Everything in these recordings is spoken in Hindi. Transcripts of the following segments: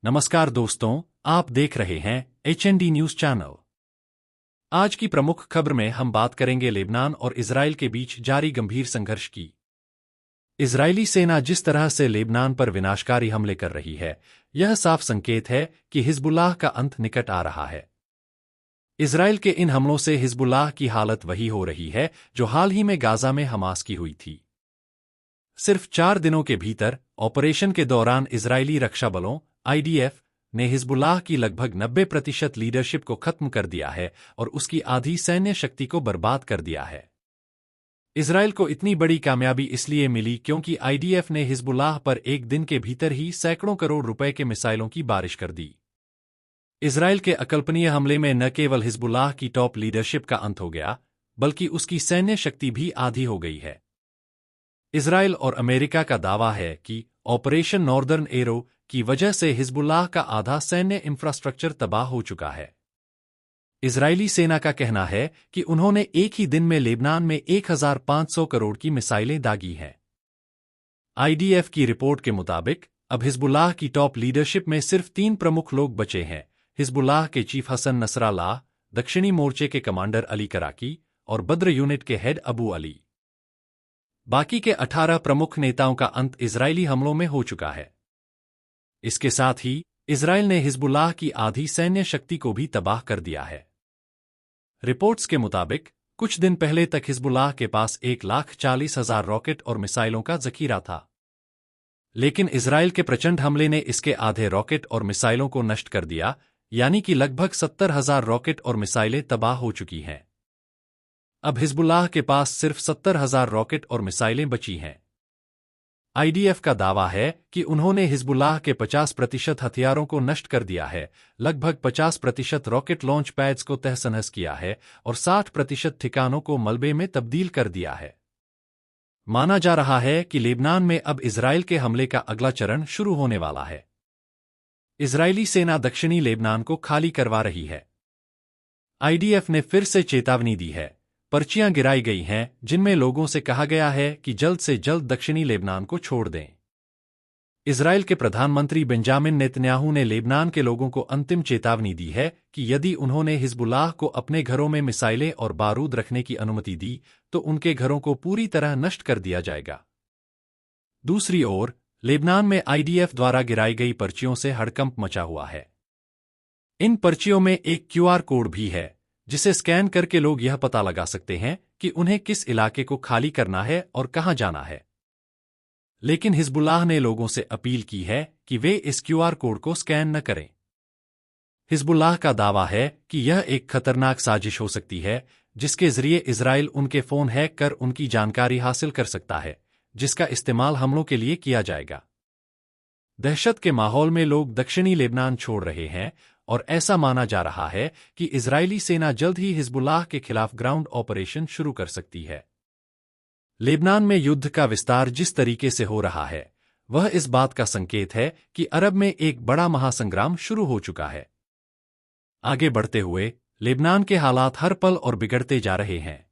नमस्कार दोस्तों, आप देख रहे हैं HND न्यूज चैनल। आज की प्रमुख खबर में हम बात करेंगे लेबनान और इजराइल के बीच जारी गंभीर संघर्ष की। इजरायली सेना जिस तरह से लेबनान पर विनाशकारी हमले कर रही है, यह साफ संकेत है कि हिजबुल्लाह का अंत निकट आ रहा है। इजराइल के इन हमलों से हिजबुल्लाह की हालत वही हो रही है जो हाल ही में गाजा में हमास की हुई थी। सिर्फ 4 दिनों के भीतर ऑपरेशन के दौरान इजरायली रक्षा बलों IDF ने हिजबुल्लाह की लगभग 90% लीडरशिप को खत्म कर दिया है और उसकी आधी सैन्य शक्ति को बर्बाद कर दिया है। इजराइल को इतनी बड़ी कामयाबी इसलिए मिली क्योंकि IDF ने हिजबुल्लाह पर एक दिन के भीतर ही सैकड़ों करोड़ रुपए के मिसाइलों की बारिश कर दी। इजराइल के अकल्पनीय हमले में न केवल हिजबुल्लाह की टॉप लीडरशिप का अंत हो गया, बल्कि उसकी सैन्य शक्ति भी आधी हो गई है। इजराइल और अमेरिका का दावा है कि ऑपरेशन नॉर्दर्न एरो की वजह से हिजबुल्लाह का आधा सैन्य इंफ्रास्ट्रक्चर तबाह हो चुका है। इजरायली सेना का कहना है कि उन्होंने एक ही दिन में लेबनान में 1500 करोड़ की मिसाइलें दागी हैं। IDF की रिपोर्ट के मुताबिक अब हिजबुल्लाह की टॉप लीडरशिप में सिर्फ 3 प्रमुख लोग बचे हैं: हिजबुल्लाह के चीफ हसन नसराल्लाह, दक्षिणी मोर्चे के कमांडर अली कराकी और बद्र यूनिट के हेड अबू अली। बाकी के 18 प्रमुख नेताओं का अंत इजरायली हमलों में हो चुका है। इसके साथ ही इजराइल ने हिजबुल्लाह की आधी सैन्य शक्ति को भी तबाह कर दिया है। रिपोर्ट्स के मुताबिक कुछ दिन पहले तक हिजबुल्लाह के पास 1,40,000 रॉकेट और मिसाइलों का जखीरा था, लेकिन इजराइल के प्रचंड हमले ने इसके आधे रॉकेट और मिसाइलों को नष्ट कर दिया, यानी कि लगभग 70,000 रॉकेट और मिसाइलें तबाह हो चुकी हैं। अब हिजबुल्लाह के पास सिर्फ 70,000 रॉकेट और मिसाइलें बची हैं। IDF का दावा है कि उन्होंने हिजबुल्लाह के 50% हथियारों को नष्ट कर दिया है, लगभग 50% रॉकेट लॉन्च पैड्स को तहस-नहस किया है और 60% ठिकानों को मलबे में तब्दील कर दिया है। माना जा रहा है कि लेबनान में अब इजराइल के हमले का अगला चरण शुरू होने वाला है। इजरायली सेना दक्षिणी लेबनान को खाली करवा रही है। IDF ने फिर से चेतावनी दी है। पर्चियां गिराई गई हैं जिनमें लोगों से कहा गया है कि जल्द से जल्द दक्षिणी लेबनान को छोड़ दें। इजराइल के प्रधानमंत्री बेंजामिन नेतन्याहू ने लेबनान के लोगों को अंतिम चेतावनी दी है कि यदि उन्होंने हिजबुल्लाह को अपने घरों में मिसाइलें और बारूद रखने की अनुमति दी तो उनके घरों को पूरी तरह नष्ट कर दिया जाएगा। दूसरी ओर लेबनान में IDF द्वारा गिराई गई पर्चियों से हड़कंप मचा हुआ है। इन पर्चियों में एक QR कोड भी है जिसे स्कैन करके लोग यह पता लगा सकते हैं कि उन्हें किस इलाके को खाली करना है और कहां जाना है। लेकिन हिजबुल्लाह ने लोगों से अपील की है कि वे इस QR कोड को स्कैन न करें। हिजबुल्लाह का दावा है कि यह एक खतरनाक साजिश हो सकती है जिसके जरिए इजराइल उनके फोन हैक कर उनकी जानकारी हासिल कर सकता है, जिसका इस्तेमाल हमलों के लिए किया जाएगा। दहशत के माहौल में लोग दक्षिणी लेबनान छोड़ रहे हैं और ऐसा माना जा रहा है कि इजरायली सेना जल्द ही हिजबुल्लाह के खिलाफ ग्राउंड ऑपरेशन शुरू कर सकती है। लेबनान में युद्ध का विस्तार जिस तरीके से हो रहा है, वह इस बात का संकेत है कि अरब में एक बड़ा महासंग्राम शुरू हो चुका है। आगे बढ़ते हुए लेबनान के हालात हर पल और बिगड़ते जा रहे हैं।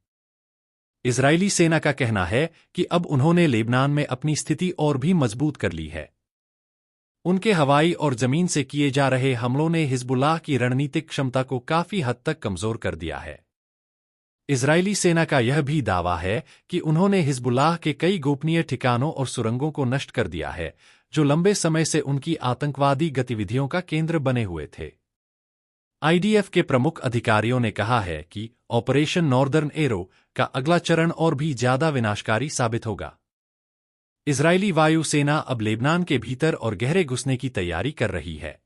इजरायली सेना का कहना है कि अब उन्होंने लेबनान में अपनी स्थिति और भी मजबूत कर ली है। उनके हवाई और जमीन से किए जा रहे हमलों ने हिजबुल्लाह की रणनीतिक क्षमता को काफी हद तक कमजोर कर दिया है। इजरायली सेना का यह भी दावा है कि उन्होंने हिजबुल्लाह के कई गोपनीय ठिकानों और सुरंगों को नष्ट कर दिया है, जो लंबे समय से उनकी आतंकवादी गतिविधियों का केंद्र बने हुए थे। IDF के प्रमुख अधिकारियों ने कहा है कि ऑपरेशन नॉर्दर्न एरो का अगला चरण और भी ज्यादा विनाशकारी साबित होगा। इजरायली वायु सेना अब लेबनान के भीतर और गहरे घुसने की तैयारी कर रही है।